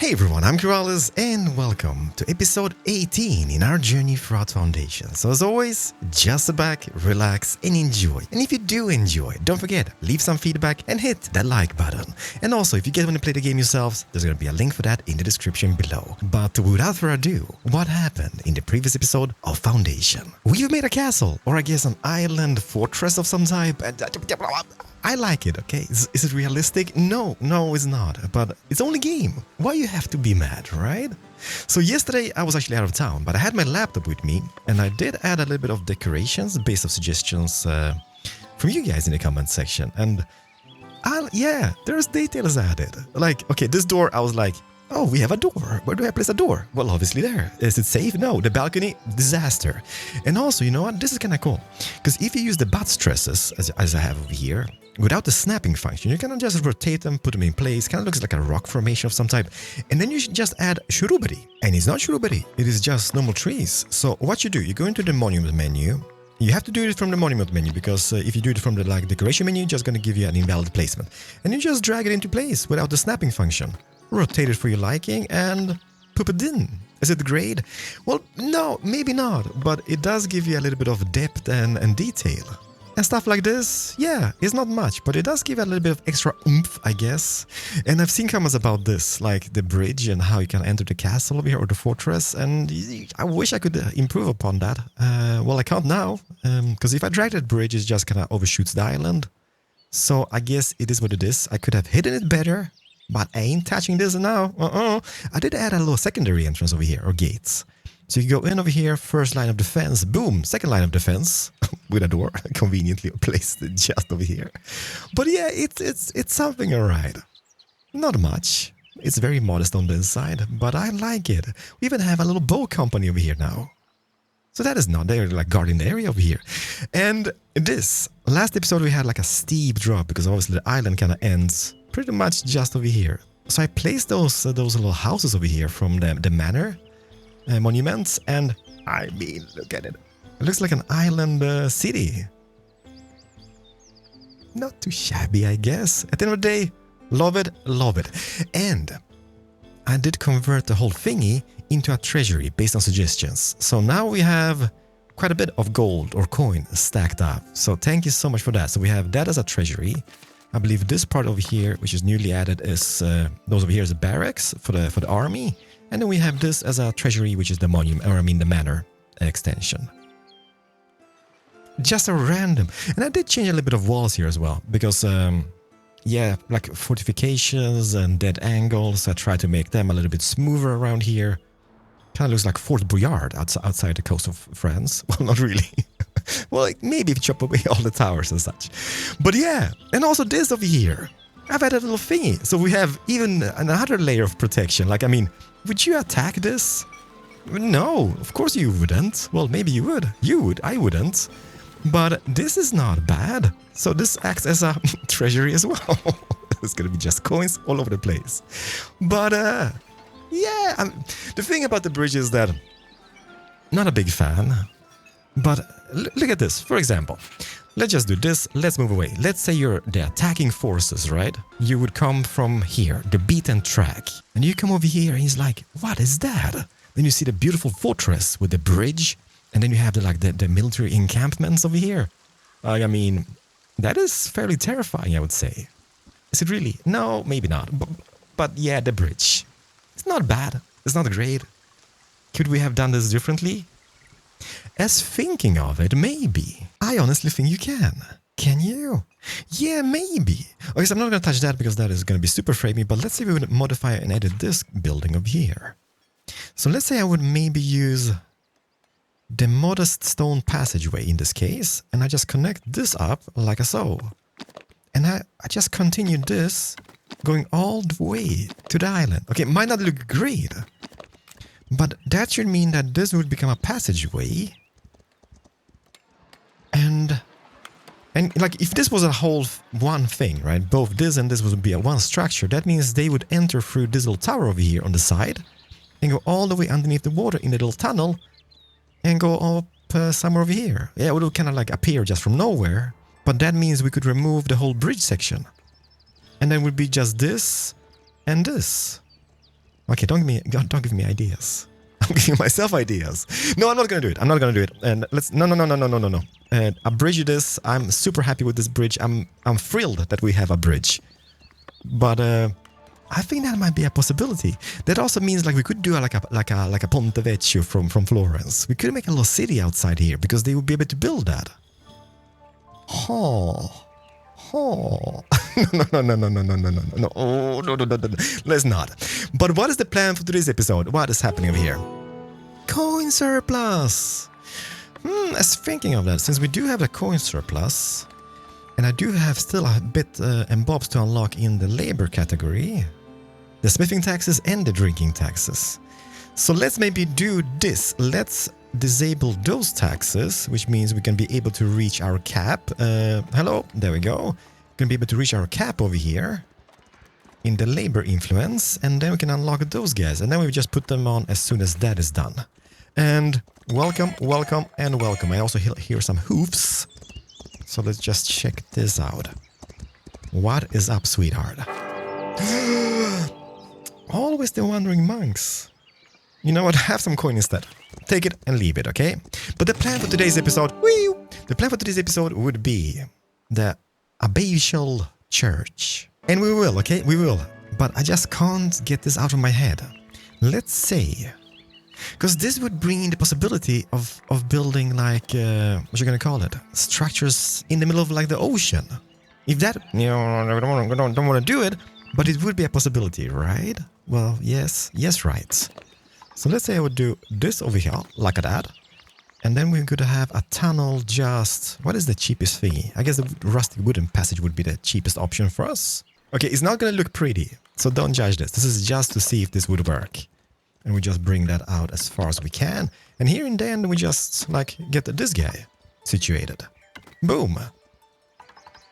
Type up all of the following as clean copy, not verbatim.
Hey everyone, I'm Keralis and welcome to episode 18 in our journey throughout Foundation. So as always, just sit back, relax and enjoy. And if you do enjoy, don't forget, leave some feedback and hit that like button. And also, if you get want to play the game yourselves, there's going to be a link for that in the description below. But without further ado, what happened in the previous episode of Foundation? We've made a castle, or I guess an island fortress of some type. I like it, okay? Is it realistic? No, it's not. But it's only game. Why you have to be mad, right? So yesterday I was actually out of town, but I had my laptop with me, and I did add a little bit of decorations based on suggestions from you guys in the comment section. And yeah, there's details added. Like, okay, this door, I was like, oh, we have a door. Where do I place a door? Well, obviously there. Is it safe? No. The balcony? Disaster. And also, you know what? This is kind of cool. Because if you use the butt stresses, as I have over here, without the snapping function, you can just rotate them, put them in place. Kind of looks like a rock formation of some type. And then you should just add shrubbery. And it's not shrubbery. It is just normal trees. So what you do, you go into the monument menu. You have to do it from the monument menu because if you do it from the decoration menu, it's just going to give you an invalid placement. And you just drag it into place without the snapping function. Rotate it for your liking and pop it in. Is it great? Well, no, maybe not, but it does give you a little bit of depth and detail. And stuff like this, yeah, it's not much, but it does give you a little bit of extra oomph, I guess. And I've seen comments about this, like the bridge and how you can enter the castle over here or the fortress, and I wish I could improve upon that. Well, I can't now, because if I drag that bridge, it just kind of overshoots the island. So I guess it is what it is. I could have hidden it better. But I ain't touching this now. I did add a little secondary entrance over here, or gates. So you go in over here, first line of defense, boom, second line of defense, with a door conveniently placed just over here. But yeah, it's something alright. Not much. It's very modest on the inside, but I like it. We even have a little bow company over here now. So that is not there, like guarding the area over here. And this, last episode we had like a steep drop because obviously the island kind of ends pretty much just over here. So I placed those little houses over here from the manor monuments, and I mean, look at it. It looks like an island city. Not too shabby, I guess. At the end of the day, love it, love it. And I did convert the whole thingy into a treasury based on suggestions. So now we have quite a bit of gold or coin stacked up. So thank you so much for that. So we have that as a treasury. I believe this part over here, which is newly added, is those over here is the barracks for the army, and then we have this as a treasury, which is the monument, or I mean the manor extension. Just a random, and I did change a little bit of walls here as well because, yeah, like fortifications and dead angles. I tried to make them a little bit smoother around here. Kind of looks like Fort Boyard outside the coast of France. Well, not really. Well, like maybe if you chop away all the towers and such. But yeah, and also this over here. I've added a little thingy. So we have even another layer of protection. Like, I mean, would you attack this? No, of course you wouldn't. Well, maybe you would. You would. I wouldn't. But this is not bad. So this acts as a treasury as well. It's going to be just coins all over the place. But, yeah, the thing about the bridge is that not a big fan. But look at this, for example. Let's just do this, let's move away. Let's say you're the attacking forces, right? You would come from here, the beaten track. And you come over here and he's like, what is that? Then you see the beautiful fortress with the bridge. And then you have the military encampments over here. I mean, that is fairly terrifying, I would say. Is it really? No, maybe not. But yeah, the bridge. It's not bad. It's not great. Could we have done this differently? As thinking of it, maybe. I honestly think you can. Can you? Yeah, maybe. Okay, so I'm not going to touch that because that is going to be super framey, but let's say we would modify and edit this building over here. So let's say I would maybe use the modest stone passageway in this case, and I just connect this up like so. And I just continue this going all the way to the island. Okay, it might not look great, but that should mean that this would become a passageway. And like if this was a whole one thing, right? Both this and this would be a one structure. That means they would enter through this little tower over here on the side and go all the way underneath the water in the little tunnel and go up somewhere over here. Yeah, it would kind of like appear just from nowhere. But that means we could remove the whole bridge section. And then it would be just this and this. Okay, don't give me ideas. I'm giving myself ideas. No, I'm not gonna do it. I'm not gonna do it. And let's no. A bridge this. I'm super happy with this bridge. I'm thrilled that we have a bridge. But I think that might be a possibility. That also means like we could do like a Ponte Vecchio from Florence. We could make a little city outside here because they would be able to build that. Oh. Oh. No. Oh, no. Let's not. But what is the plan for today's episode? What is happening over here? Coin surplus. I was thinking of that. Since we do have a coin surplus, and I do have still a bit and bobs to unlock in the labor category, the smithing taxes and the drinking taxes. So let's maybe do this. Let's disable those taxes, which means we can be able to reach our cap. Hello, there we go. We can be able to reach our cap over here in the labor influence, and then we can unlock those guys, and then we just put them on as soon as that is done. And welcome. I also hear some hoofs. So let's just check this out. What is up, sweetheart? Always the wandering monks. You know what? Have some coin instead. Take it and leave it, okay? But the plan for today's episode... would be the abbatial church. And we will, okay? We will. But I just can't get this out of my head. Let's say... Because this would bring in the possibility of building like... what you gonna call it? Structures in the middle of like the ocean. If that... You know, I don't want to do it, but it would be a possibility, right? Well, yes, right. So let's say I would do this over here, like that. And then we're going to have a tunnel just... What is the cheapest thingy? I guess the rustic wooden passage would be the cheapest option for us. Okay, it's not going to look pretty, so don't judge this. This is just to see if this would work. And we just bring that out as far as we can. And here and then we just, like, get this guy situated. Boom.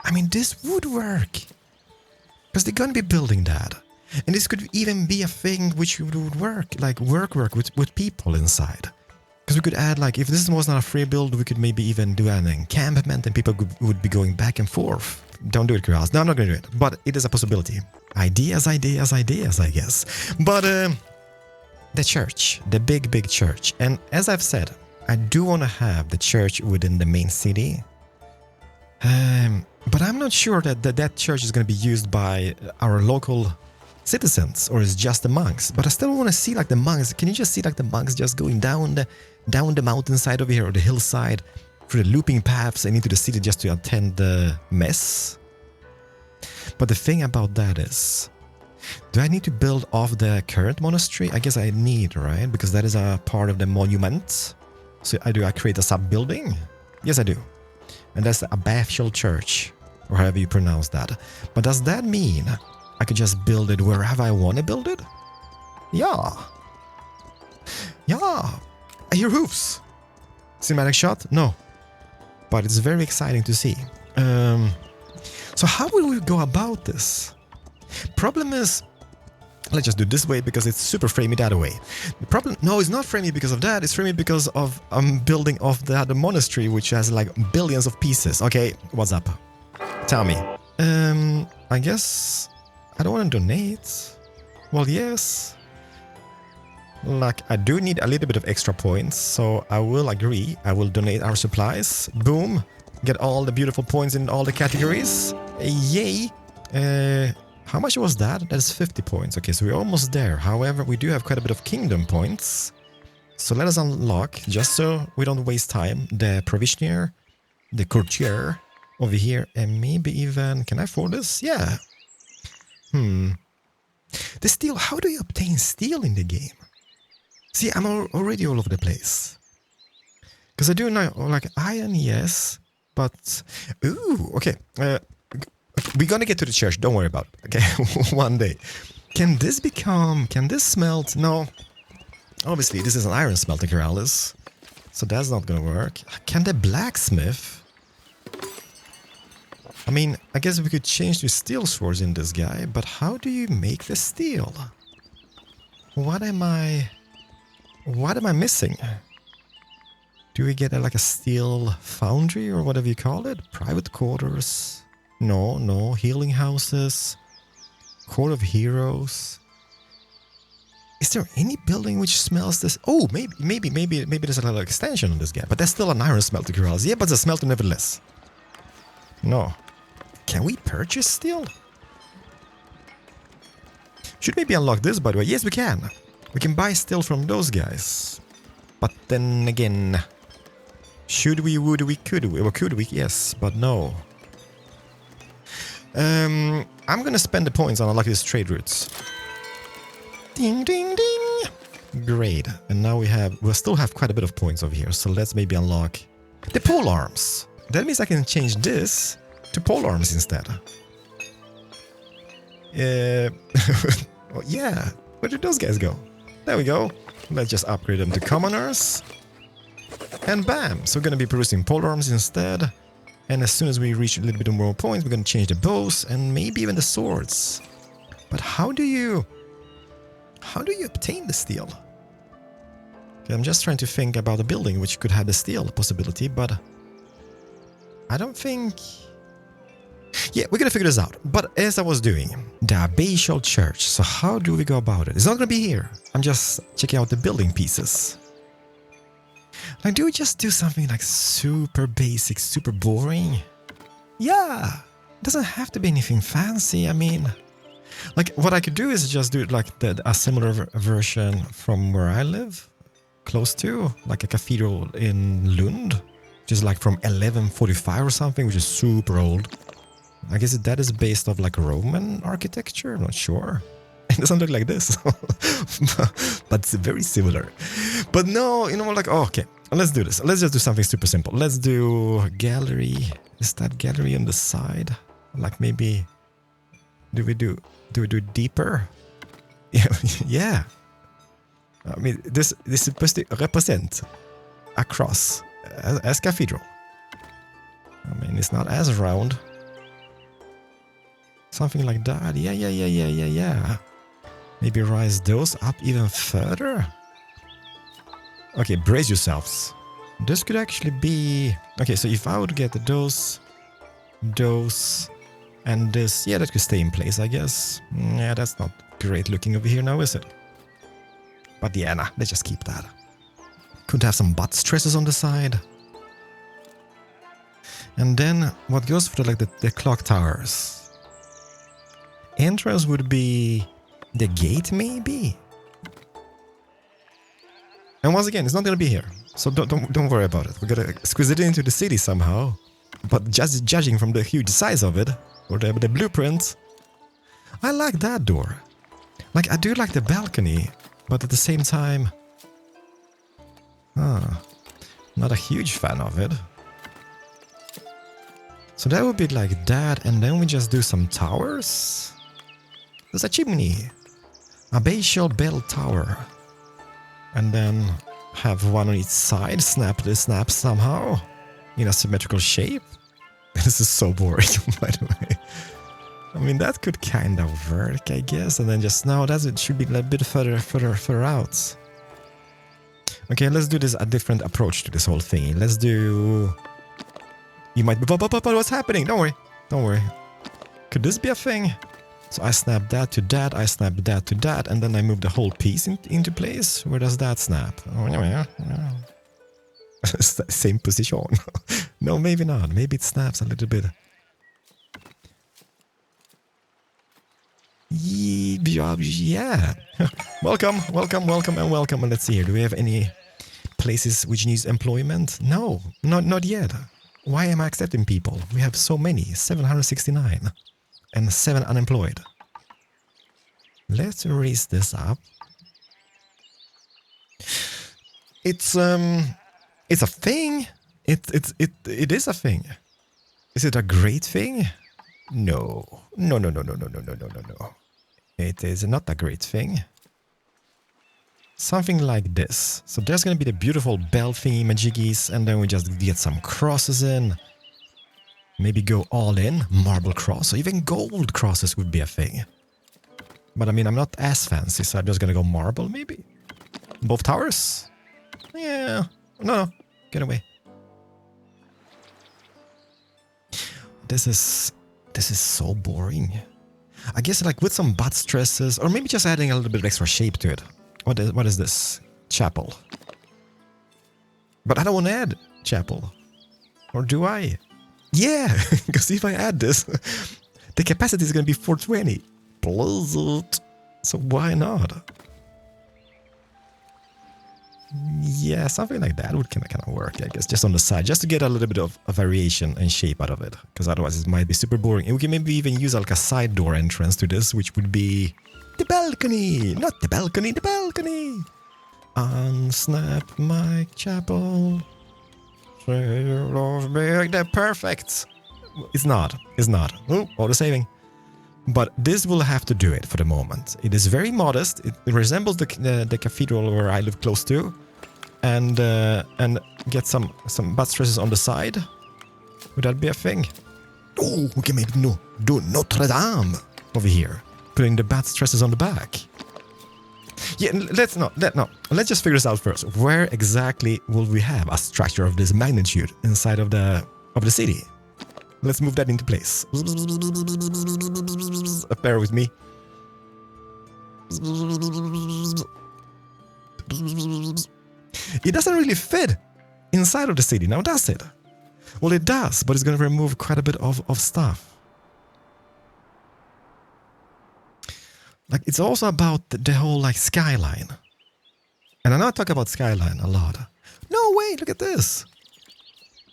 I mean, this would work. Because they're going to be building that. And this could even be a thing which would work, like work with people inside. Because we could add, like, if this was not a free build, we could maybe even do an encampment and people would be going back and forth. Don't do it, Keralis. No, I'm not going to do it. But it is a possibility. Ideas, I guess. But the church, the big church. And as I've said, I do want to have the church within the main city. But I'm not sure that church is going to be used by our local citizens, or is just the monks. But I still want to see like the monks. Can you just see like the monks just going down the mountainside over here, or the hillside, through the looping paths and into the city just to attend the mess? But the thing about that is, do I need to build off the current monastery? I guess I need, right? Because that is a part of the monument. So I create a sub-building? Yes, I do. And that's the abbatial church, or however you pronounce that. But does that mean I could just build it wherever I want to build it? Yeah. I hear hoofs. Cinematic shot? No. But it's very exciting to see. So how will we go about this? Problem is, let's just do it this way because it's super framey that way. The problem, no, it's not framey because of that. It's framey because of building off the other monastery, which has like billions of pieces. Okay, what's up? Tell me. I guess I don't want to donate. Well, yes. Like, I do need a little bit of extra points, so I will agree. I will donate our supplies. Boom. Get all the beautiful points in all the categories. Yay. How much was that? That's 50 points. Okay, so we're almost there. However, we do have quite a bit of kingdom points. So let us unlock, just so we don't waste time, the provisioner, the courtier over here, and maybe even... Can I afford this? Yeah. The steel. How do you obtain steel in the game? See, I'm already all over the place. Because I do know, like, iron, yes, but... Ooh, okay. We're gonna get to the church, don't worry about it, okay? One day. Can this smelt? No. Obviously, this is an iron smelter, Keralis. So that's not gonna work. Can the blacksmith... I mean, I guess we could change to steel swords in this guy, but how do you make the steel? What am I missing? Do we get like a steel foundry or whatever you call it? Private quarters? No. Healing houses? Court of Heroes? Is there any building which smells this? Oh, maybe there's a little extension on this guy. But there's still an iron smelter, Keralis. Yeah, but it's a smelter nevertheless. No. Can we purchase steel? Should maybe unlock this, by the way. Yes, we can. We can buy steel from those guys. But then again... Should we, would we, could we? Well, could we? Yes, but no. I'm gonna spend the points on unlocking these trade routes. Ding, ding, ding! Great. And now we'll still have quite a bit of points over here. So let's maybe unlock the pole arms. That means I can change this to pole arms instead. Well, yeah. Where did those guys go? There we go. Let's just upgrade them to commoners. And bam! So we're going to be producing pole arms instead. And as soon as we reach a little bit more points, we're going to change the bows and maybe even the swords. But how do you obtain the steel? Okay, I'm just trying to think about a building which could have the steel possibility, but I don't think... Yeah, we're gonna figure this out. But as I was doing, the abbatial church. So how do we go about it? It's not gonna be here. I'm just checking out the building pieces. Like, do we just do something like super basic, super boring? Yeah, it doesn't have to be anything fancy. I mean, like what I could do is just do it like a similar version from where I live, close to, like a cathedral in Lund, which is like from 1145 or something, which is super old. I guess that is based off like Roman architecture, I'm not sure. It doesn't look like this, but it's very similar. But no, you know, like, oh, okay, let's do this. Let's just do something super simple. Let's do gallery. Is that gallery on the side? Like maybe, do we do it deeper? Yeah, yeah. I mean, this is supposed to represent a cross as cathedral. I mean, it's not as round. Something like that. Yeah. Maybe rise those up even further. Okay, brace yourselves. This could actually be... Okay, so if I would get those, and this... Yeah, that could stay in place, I guess. Yeah, that's not great looking over here now, is it? But yeah, nah, let's just keep that. Could have some butt stresses on the side. And then, what goes for the clock towers? Entrance would be... the gate, maybe? And once again, it's not gonna be here, so don't worry about it. We're gonna squeeze it into the city somehow. But just judging from the huge size of it, or the blueprint, I like that door. Like, I do like the balcony, but at the same time, not a huge fan of it. So that would be like that, and then we just do some towers. There's a chimney. Abbatial bell tower. And then have one on each side, snap somehow in a symmetrical shape. This is so boring, by the way. I mean, that could kind of work, I guess. And then just now, it should be a bit further out. Okay, let's do this a different approach to this whole thing. Let's do... You might be... What's happening? Don't worry. Could this be a thing? So I snap that to that, I snap that to that, and then I move the whole piece into place. Where does that snap? Oh, yeah. Same position. No, maybe not. Maybe it snaps a little bit. Yeah. Welcome. And let's see here. Do we have any places which needs employment? No, not yet. Why am I accepting people? We have so many, 769. And 7 unemployed. Let's raise this up. It's a thing. It is a thing. Is it a great thing? No. It is not a great thing. Something like this. So there's gonna be the beautiful bell thingy majiggies, and then we just get some crosses in. Maybe go all in, marble cross, or even gold crosses would be a thing. But I mean, I'm not as fancy, so I'm just gonna go marble, maybe. Both towers? Yeah. No, get away. This is so boring. I guess like with some butt stresses, or maybe just adding a little bit of extra shape to it. What is this? Chapel. But I don't want to add chapel. Or do I? Yeah, because if I add this, the capacity is going to be 420. Blizzard. So why not? Yeah, something like that would kind of work, I guess. Just on the side, just to get a little bit of a variation and shape out of it. Because otherwise it might be super boring. And we can maybe even use like a side door entrance to this, which would be the balcony. Not the balcony, the balcony. Unsnap my chapel. They're perfect. It's not. Oh, auto saving. But this will have to do it for the moment. It is very modest. It resembles the cathedral where I live close to, and get some butt stresses on the side. Would that be a thing? Oh, we can maybe do Notre Dame over here, putting the butt stresses on the back. Yeah, let's just figure this out first. Where exactly will we have a structure of this magnitude inside of the city? Let's move that into place. Bear with me. It doesn't really fit inside of the city now, does it? Well, it does, but it's going to remove quite a bit of stuff. Like, it's also about the whole, like, skyline. And I know I talk about skyline a lot. No, wait, look at this.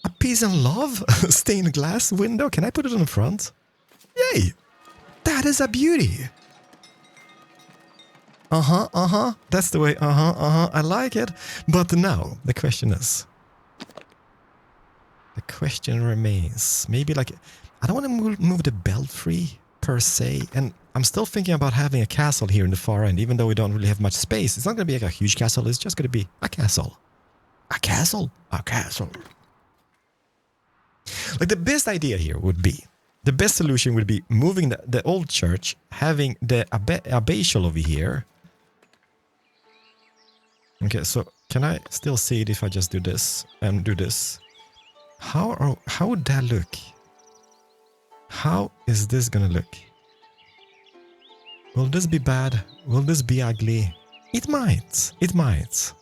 A peace and love stained glass window. Can I put it on the front? Yay! That is a beauty. That's the way. I like it. But now, the question is... The question remains. Maybe like... I don't want to move the belfry per se. And I'm still thinking about having a castle here in the far end. Even though we don't really have much space. It's not going to be like a huge castle. It's just going to be a castle. A castle? A castle. Like the best idea here would be, the best solution would be moving the old church, having the abbatial over here. Okay, so can I still see it if I just do this and do this? How would that look? How is this gonna look? Will this be bad? Will this be ugly? It might. It might.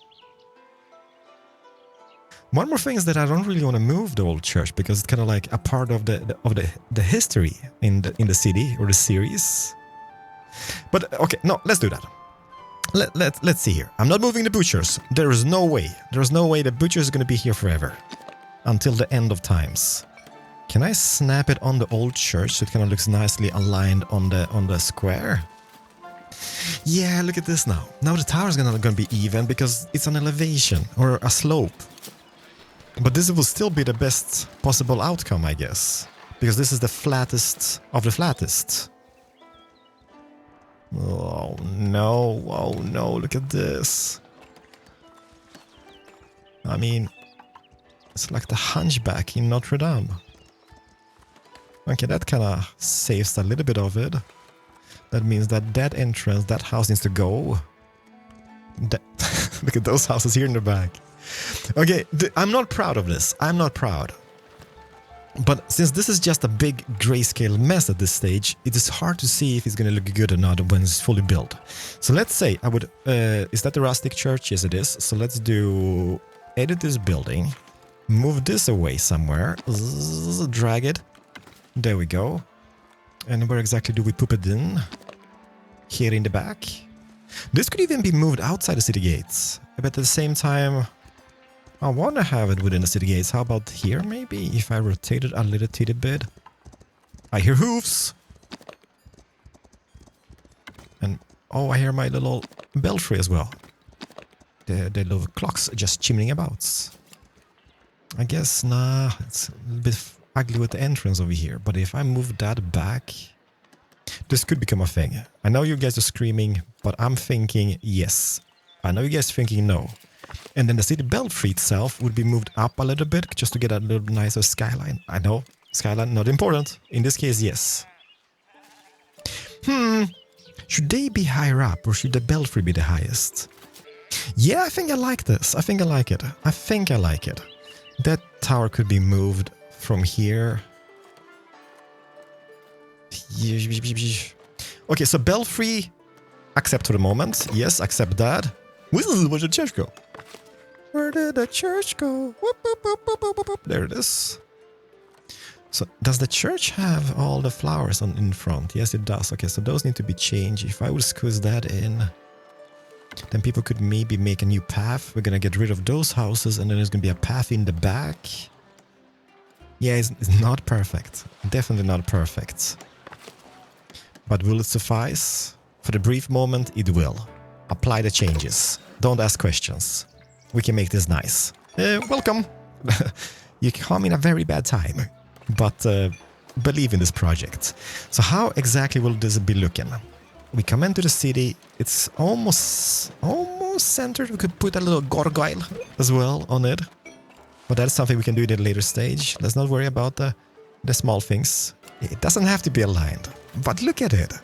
One more thing is that I don't really want to move the old church because it's kind of like a part of the history in the city or the series. But okay, no, let's do that. Let's see here. I'm not moving the butchers. There is no way. There's no way the butcher is going to be here forever until the end of times. Can I snap it on the old church so it kind of looks nicely aligned on the square? Yeah, look at this now. Now the tower is gonna be even because it's an elevation or a slope. But this will still be the best possible outcome, I guess. Because this is the flattest of the flattest. Oh no, look at this. I mean, it's like the hunchback in Notre Dame. Okay, that kind of saves a little bit of it. That means that entrance, that house needs to go. Look at those houses here in the back. Okay, I'm not proud of this. I'm not proud. But since this is just a big grayscale mess at this stage, it is hard to see if it's going to look good or not when it's fully built. So let's say I would... is that the rustic church? Yes, it is. So let's do... Edit this building. Move this away somewhere. Drag it. There we go. And where exactly do we put it in? Here in the back. This could even be moved outside the city gates. But at the same time... I want to have it within the city gates. How about here, maybe? If I rotate it a little teeny bit. I hear hoofs! And, oh, I hear my little belfry as well. The little clocks just chimneying about. I guess, nah, it's a little bit ugly with the entrance over here. But if I move that back, this could become a thing. I know you guys are screaming, but I'm thinking yes. I know you guys are thinking no. And then the city belfry itself would be moved up a little bit just to get a little nicer skyline. I know, skyline not important. In this case, yes. Should they be higher up or should the belfry be the highest? Yeah, I think I like this. I think I like it. I think I like it. That tower could be moved from here. Okay, so belfry, accept for the moment. Yes, accept that. Where did the church go? Where did the church go? Whoop, whoop, whoop, whoop, whoop, whoop. There it is. So does the church have all the flowers on in front? Yes, it does. Okay, so those need to be changed. If I would squeeze that in, then people could maybe make a new path. We're gonna get rid of those houses, and then there's gonna be a path in the back. Yeah, it's not perfect. Definitely not perfect. But will it suffice? For the brief moment, it will. Apply the changes. Don't ask questions. We can make this nice. Welcome. You come in a very bad time. But believe in this project. So how exactly will this be looking? We come into the city. It's almost centered. We could put a little gargoyle as well on it. But that's something we can do at a later stage. Let's not worry about the small things. It doesn't have to be aligned. But look at it.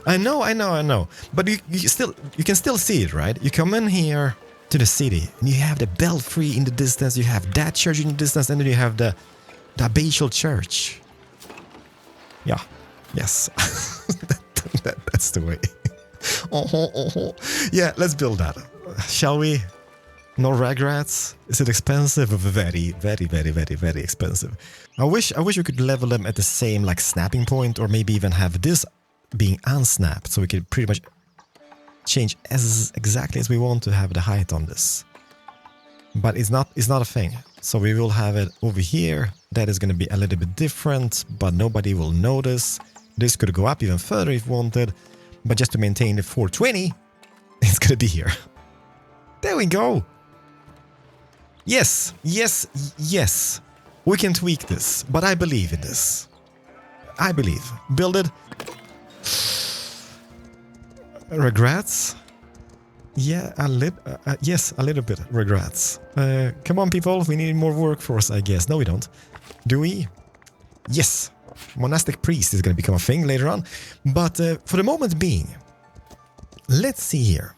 I know. But you can still see it, right? You come in here to the city and you have the belfry in the distance. You have that church in the distance, and then you have the abbatial church. Yeah. Yes. That's the way. Yeah, let's build that. Shall we? No regrets. Is it expensive? Very, very, very, very, very expensive. I wish we could level them at the same like snapping point, or maybe even have this being unsnapped, so we could pretty much change exactly as we want to have the height on this. But it's not a thing. So we will have it over here. That is going to be a little bit different, but nobody will notice. This could go up even further if wanted, but just to maintain the 420, it's going to be here. There we go. Yes. We can tweak this, but I believe in this. I believe. Build it. Regrets? Yeah, yes, a little bit regrets. Come on, people, we need more workforce, I guess. No, we don't. Do we? Yes. Monastic priest is going to become a thing later on. But for the moment being, let's see here.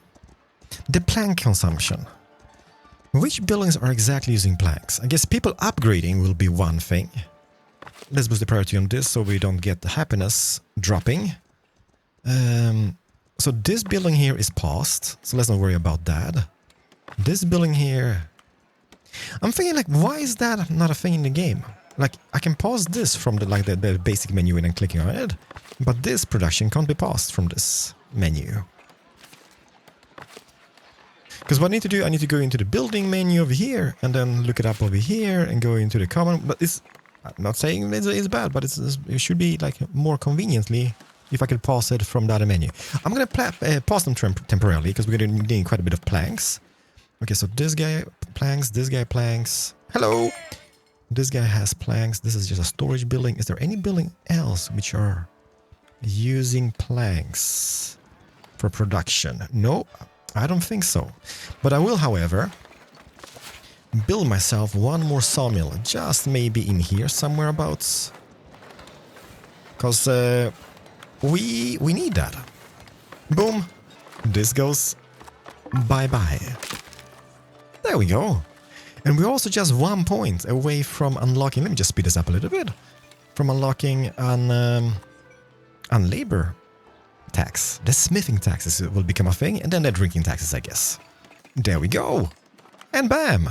The plank consumption. Which buildings are exactly using planks? I guess people upgrading will be one thing. Let's boost the priority on this so we don't get the happiness dropping. So this building here is paused, so let's not worry about that. This building here... I'm thinking, like, why is that not a thing in the game? Like, I can pause this from the basic menu and then clicking on it, but this production can't be paused from this menu. Because what I need to do, I need to go into the building menu over here, and then look it up over here, and go into the common... But it's... I'm not saying it's bad, but it should be, like, more conveniently... If I could pause it from the other menu. I'm going to pause them temporarily, because we're going to need quite a bit of planks. Okay, so this guy planks, this guy planks. Hello! This guy has planks. This is just a storage building. Is there any building else which are using planks for production? No, I don't think so. But I will, however, build myself one more sawmill. Just maybe in here somewhere abouts. Because... We need that. Boom. This goes bye-bye. There we go. And we're also just 1 point away from unlocking... Let me just speed this up a little bit. From unlocking an labor tax. The smithing taxes will become a thing. And then the drinking taxes, I guess. There we go. And bam.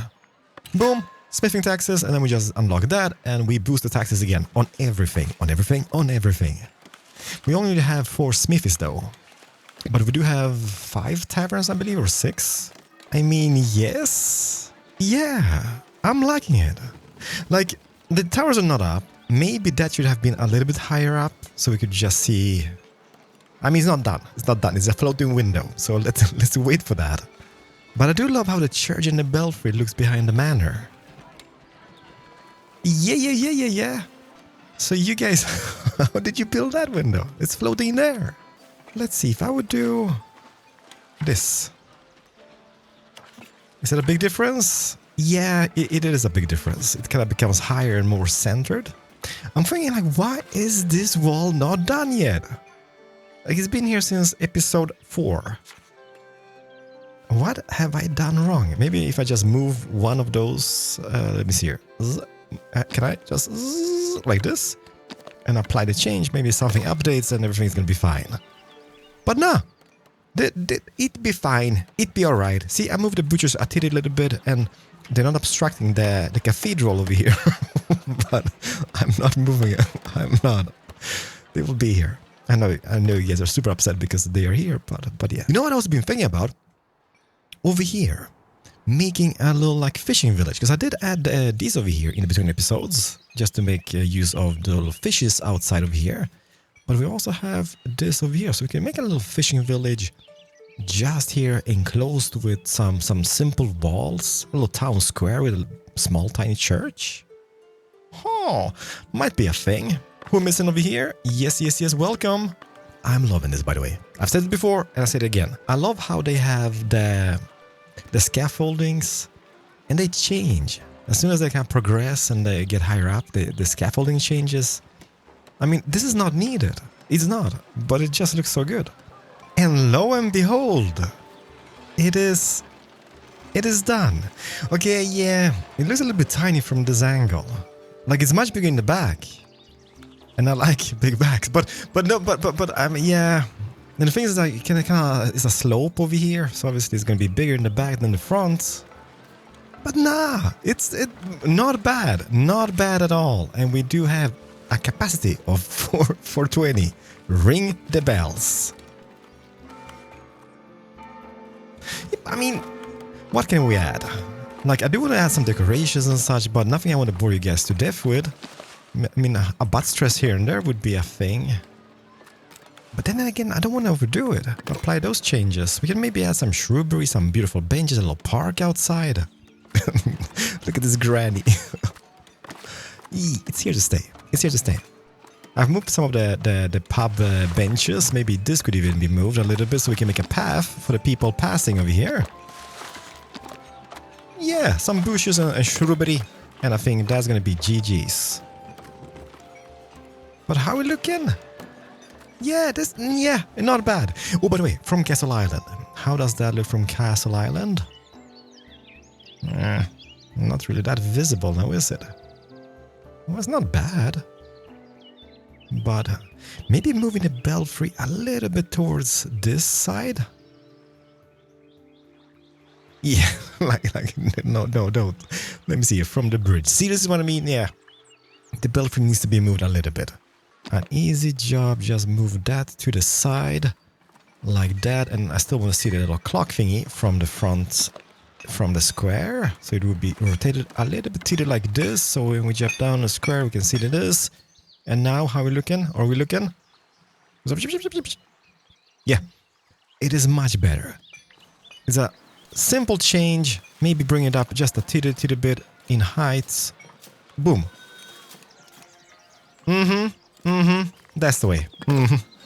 Boom. Smithing taxes. And then we just unlock that. And we boost the taxes again. On everything. On everything. On everything. We only have 4 smithies though, but we do have 5 taverns, I believe, or 6. I mean, yes, yeah, I'm liking it. Like, the towers are not up. Maybe that should have been a little bit higher up, so we could just see. I mean, it's not done. It's not done. It's a floating window, so let's wait for that. But I do love how the church and the belfry looks behind the manor. Yeah. So you guys, how did you build that window? It's floating there. Let's see if I would do this. Is that a big difference? Yeah, it is a big difference. It kind of becomes higher and more centered. I'm thinking, like, why is this wall not done yet? Like, it's been here since episode 4. What have I done wrong? Maybe if I just move one of those, let me see here. Can I just like this and apply the change? Maybe something updates and everything's gonna be fine. But no, It'd be fine. It'd be alright. See, I moved the butchers a little bit and they're not obstructing the cathedral over here. But I'm not moving it. I'm not. They will be here. I know you guys are super upset because they are here, but yeah. You know what I was been thinking about? Over here, making a little like fishing village, because I did add these over here in between episodes just to make use of the little fishes outside of here. But we also have this over here, so we can make a little fishing village just here, enclosed with some simple walls, a little town square with a small tiny church. Oh, might be a thing. Who missing over here? Yes, welcome. I'm loving this, by the way. I've said it before and I say it again. I love how they have the scaffoldings and they change. As soon as they can progress and they get higher up, the scaffolding changes. I mean, this is not needed. It's not, but it just looks so good. And lo and behold, it is done. Okay, yeah, it looks a little bit tiny from this angle. Like it's much bigger in the back. And I like big backs, but I mean, yeah. And the thing is that it's a slope over here, so obviously it's gonna be bigger in the back than the front. But nah, it's not bad at all. And we do have a capacity of 420. Ring the bells. I mean, what can we add? Like, I do want to add some decorations and such, but nothing I want to bore you guys to death with. I mean, a butt stress here and there would be a thing. But then again, I don't want to overdo it. Apply those changes. We can maybe add some shrubbery, some beautiful benches, a little park outside. Look at this granny. It's here to stay. It's here to stay. I've moved some of the pub benches. Maybe this could even be moved a little bit so we can make a path for the people passing over here. Yeah, some bushes and shrubbery. And I think that's going to be GG's. But how are we looking? Yeah, not bad. Oh, by the way, from Castle Island. How does that look from Castle Island? Not really that visible now, is it? Well, it's not bad. But maybe moving the belfry a little bit towards this side. Yeah, no, don't. Let me see, from the bridge. See, this is what I mean, yeah. The belfry needs to be moved a little bit. An easy job, just move that to the side, like that. And I still want to see the little clock thingy from the front, from the square. So it would be rotated a little bit to like this. So when we jump down the square, we can see this. And now, how are we looking? Are we looking? Yeah, it is much better. It's a simple change. Maybe bring it up just a titty bit in heights. Boom. That's the way.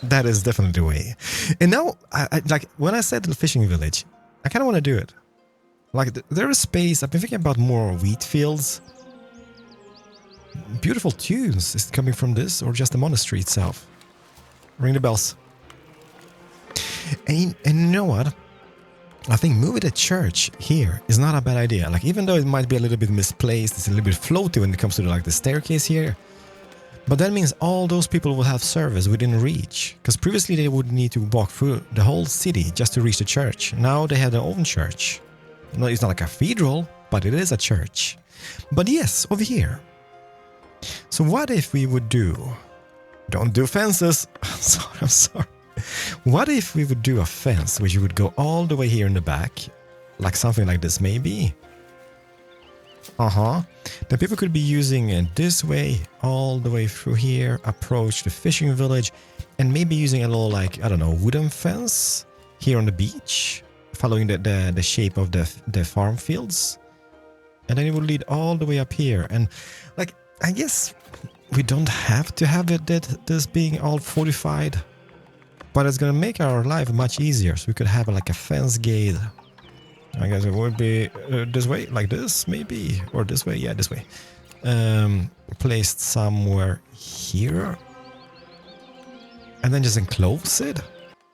That is definitely the way. And now, I like when I said the fishing village, I kind of want to do it. Like there is space. I've been thinking about more wheat fields. Beautiful tunes. Is it coming from this or just the monastery itself? Ring the bells. And you know what? I think moving the church here is not a bad idea. Like even though it might be a little bit misplaced, it's a little bit floaty when it comes to like the staircase here. But that means all those people will have service within reach. Because previously they would need to walk through the whole city just to reach the church. Now they have their own church. No, it's not a cathedral, but it is a church. But yes, over here. So what if we would do... Don't do fences. I'm sorry. What if we would do a fence which would go all the way here in the back? Like something like this maybe? Then people could be using it this way, all the way through here, approach the fishing village, and maybe using a little, like, I don't know, wooden fence here on the beach, following the shape of the farm fields. And then it would lead all the way up here. And, like, I guess we don't have to have this being all fortified, but it's gonna make our life much easier. So we could have, like, a fence gate. I guess it would be this way, like this, maybe, or this way, yeah, this way. Placed somewhere here, and then just enclose it,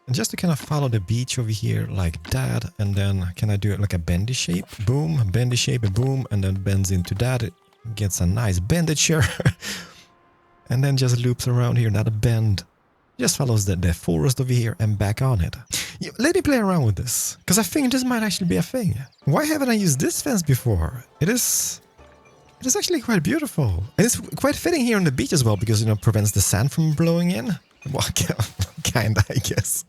and just to kind of follow the beach over here like that. And then can I do it like a bendy shape? Boom, bendy shape, and boom, and then bends into that. It gets a nice bendature, and then just loops around here, not a bend. Just follows the forest over here and back on it. Let me play around with this, because I think this might actually be a thing. Why haven't I used this fence before? It is actually quite beautiful. And it's quite fitting here on the beach as well, because, you know, prevents the sand from blowing in. Well, kinda, I guess.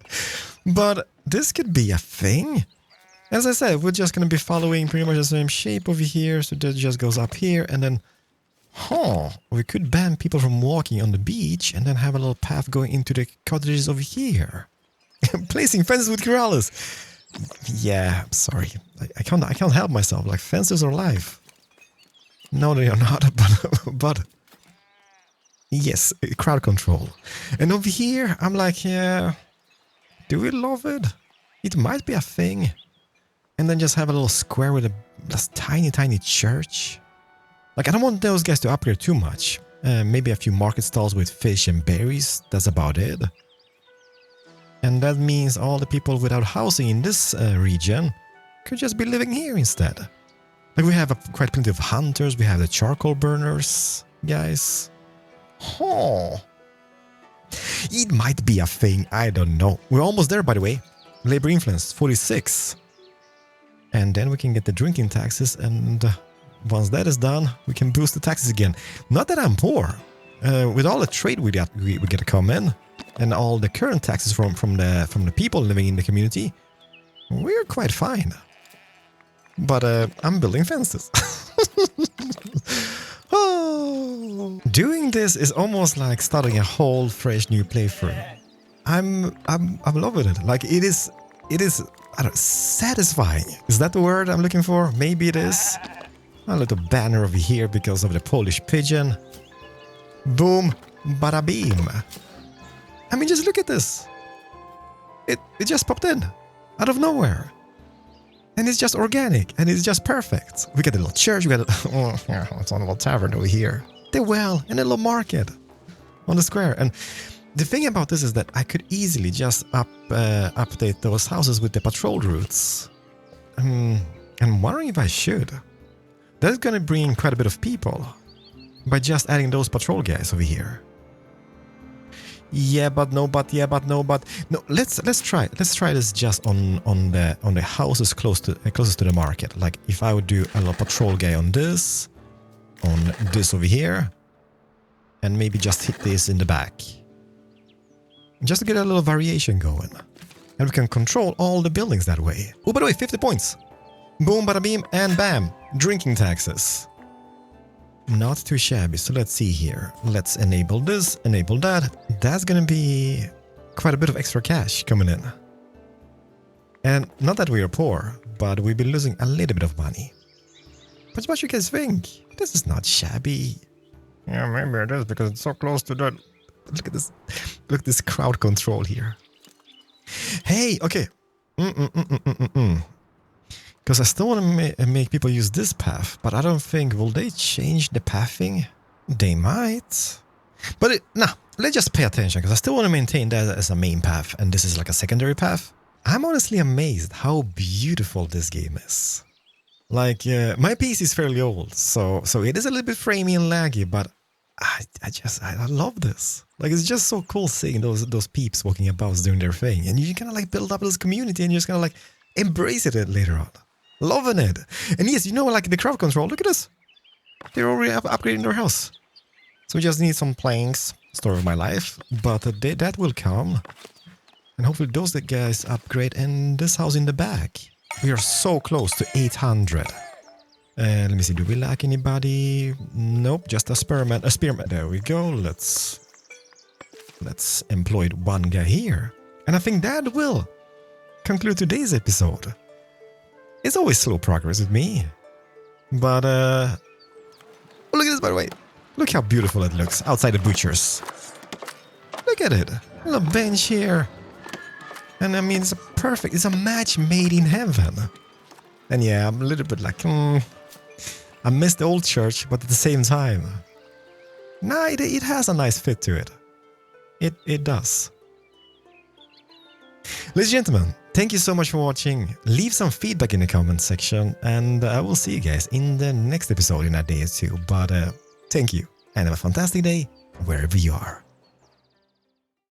But this could be a thing. As I said, we're just going to be following pretty much the same shape over here. So that just goes up here and then... we could ban people from walking on the beach and then have a little path going into the cottages over here. Placing fences with Keralis. Yeah, I'm sorry. I can't help myself. Like, fences are life. No, they are not, but yes, crowd control. And over here, I'm like, yeah, do we love it? It might be a thing. And then just have a little square with a tiny, tiny church. Like, I don't want those guys to upgrade too much. Maybe a few market stalls with fish and berries. That's about it. And that means all the people without housing in this region could just be living here instead. Like, we have quite plenty of hunters. We have the charcoal burners, guys. It might be a thing. I don't know. We're almost there, by the way. Labor influence, 46. And then we can get the drinking taxes, and once that is done, we can boost the taxes again. Not that I'm poor. With all the trade we get to come in, and all the current taxes from the people living in the community, we're quite fine. But I'm building fences. Oh. Doing this is almost like starting a whole fresh new playthrough. I'm loving it. Like, it is. I don't know, satisfying. Is that the word I'm looking for? Maybe it is. A little banner over here because of the Polish pigeon. Boom, bada beam. I mean, just look at this. It just popped in out of nowhere. And it's just organic and it's just perfect. We got a little church, we got it's a little tavern over here. The well and a little market on the square. And the thing about this is that I could easily just update those houses with the patrol routes. I'm wondering if I should. That's gonna bring quite a bit of people by just adding those patrol guys over here. Yeah, but no. No, let's try this just on the houses closest to the market. Like, if I would do a little patrol guy on this over here, and maybe just hit this in the back. Just to get a little variation going. And we can control all the buildings that way. Oh, by the way, 50 points. Boom, bada beam, and bam. Drinking taxes. Not too shabby. So let's see here. Let's enable this, enable that. That's gonna be quite a bit of extra cash coming in. And not that we are poor, but we've been losing a little bit of money. But what you guys think? This is not shabby. Yeah, maybe it is because it's so close to that. Look at this. Look at this crowd control here. Hey, okay. Because I still want to make people use this path, but I don't think, will they change the pathing? They might. But let's just pay attention, because I still want to maintain that as a main path, and this is like a secondary path. I'm honestly amazed how beautiful this game is. Like, my PC is fairly old, so it is a little bit framey and laggy, but I love this. Like, it's just so cool seeing those peeps walking about doing their thing, and you kind of like build up this community, and you're just gonna like embrace it later on. Loving it. And yes, you know, like the crowd control, look at this. They're already upgrading their house. So we just need some planks. Story of my life. But that will come. And hopefully those guys upgrade. And this house in the back. We are so close to 800. Let me see, do we lack anybody? Nope, just a spearman. There we go. Let's employ one guy here. And I think that will conclude today's episode. It's always slow progress with me. But, oh, look at this, by the way. Look how beautiful it looks outside the butcher's. Look at it. A little bench here. And I mean, it's perfect. It's a match made in heaven. And yeah, I'm a little bit like, I miss the old church, but at the same time, nah, it has a nice fit to it. It does. Ladies and gentlemen, thank you so much for watching. Leave some feedback in the comment section, and I will see you guys in the next episode in a day or two. But thank you, and have a fantastic day wherever you are.